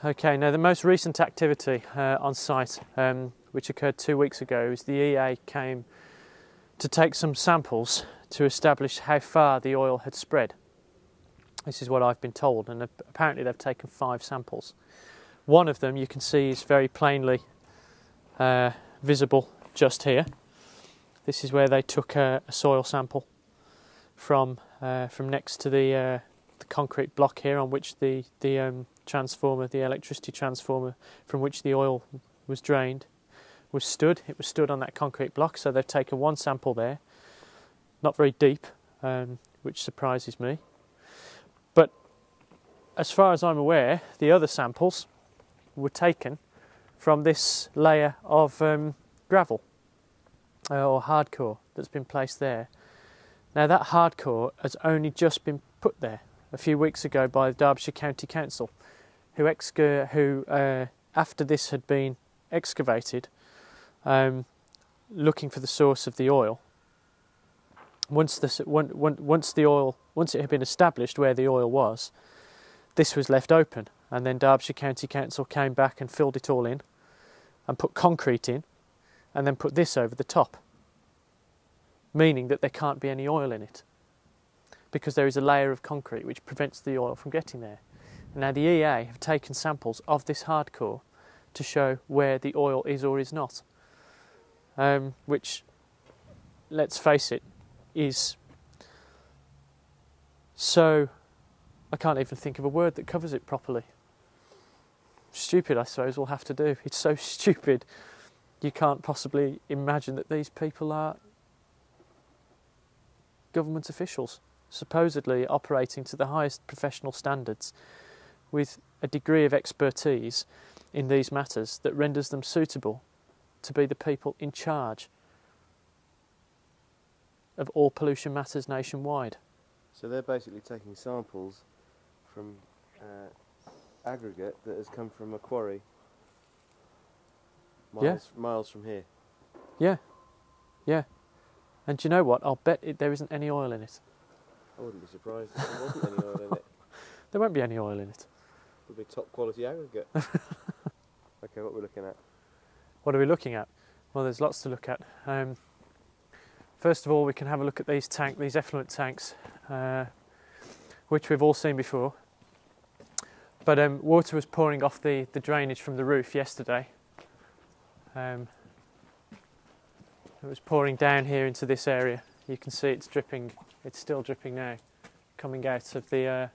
Okay, now the most recent activity on site, which occurred 2 weeks ago, is the EA came to take some samples to establish how far the oil had spread. This is what I've been told, and apparently they've taken 5 samples. One of them you can see is very plainly visible just here. This is where they took a soil sample from next to the concrete block here, on which the transformer, the electricity transformer from which the oil was drained, was stood. It was stood on that concrete block, so they've taken one sample there, not very deep, which surprises me. But as far as I'm aware, the other samples were taken from this layer of gravel or hardcore that's been placed there. Now that hardcore has only just been put there a few weeks ago by the Derbyshire County Council, who after this had been excavated, looking for the source of the oil. Once it had been established where the oil was, this was left open, and then Derbyshire County Council came back and filled it all in, and put concrete in, and then put this over the top, meaning that there can't be any oil in it, because there is a layer of concrete which prevents the oil from getting there. And now the EA have taken samples of this hardcore to show where the oil is or is not, which, let's face it, is so, I can't even think of a word that covers it properly. Stupid, I suppose we'll have to do. It's so stupid you can't possibly imagine that these people are government officials, supposedly operating to the highest professional standards, with a degree of expertise in these matters that renders them suitable to be the people in charge of all pollution matters nationwide. So they're basically taking samples from aggregate that has come from a quarry miles from here. Yeah. And do you know what? I'll bet there isn't any oil in it. I wouldn't be surprised if there wasn't any oil in it. There won't be any oil in it. It would be top quality aggregate. Okay, what are we looking at? What are we looking at? Well, there's lots to look at. First of all, we can have a look at these effluent tanks, which we've all seen before. But water was pouring off the drainage from the roof yesterday. It was pouring down here into this area. You can see it's dripping. It's still dripping now, coming out of the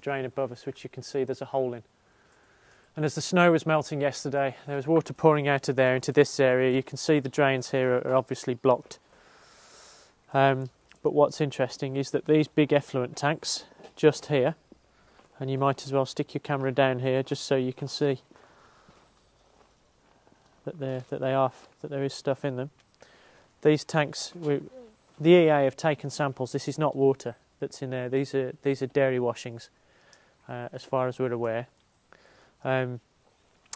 drain above us, which you can see there's a hole in. And as the snow was melting yesterday, there was water pouring out of there into this area. You can see the drains here are obviously blocked. But what's interesting is that these big effluent tanks just here, and you might as well stick your camera down here just so you can see that there is stuff in them. These tanks, the EA have taken samples. This is not water that's in there. These are dairy washings, as far as we're aware,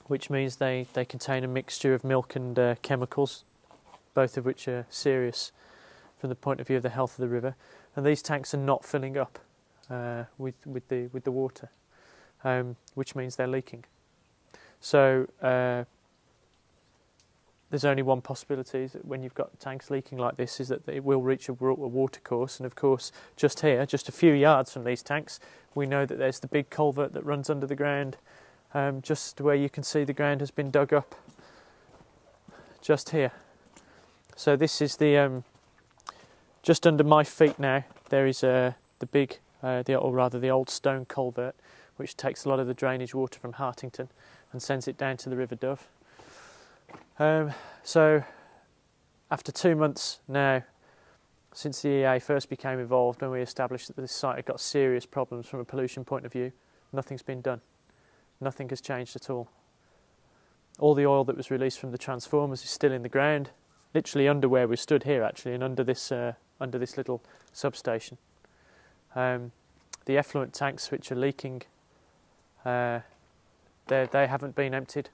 which means they contain a mixture of milk and chemicals, both of which are serious from the point of view of the health of the river. And these tanks are not filling up with the water, which means they're leaking. So there's only one possibility, is that when you've got tanks leaking like this, is that it will reach a water course. And of course, just here, just a few yards from these tanks, we know that there's the big culvert that runs under the ground, just where you can see the ground has been dug up, just here. So this is the just under my feet now. There is the old stone culvert, which takes a lot of the drainage water from Hartington and sends it down to the River Dove. So after 2 months now, since the EA first became involved, when we established that this site had got serious problems from a pollution point of view, nothing's been done. Nothing has changed at all. All the oil that was released from the transformers is still in the ground, literally under where we stood here actually, and under this little substation. The effluent tanks which are leaking, they haven't been emptied.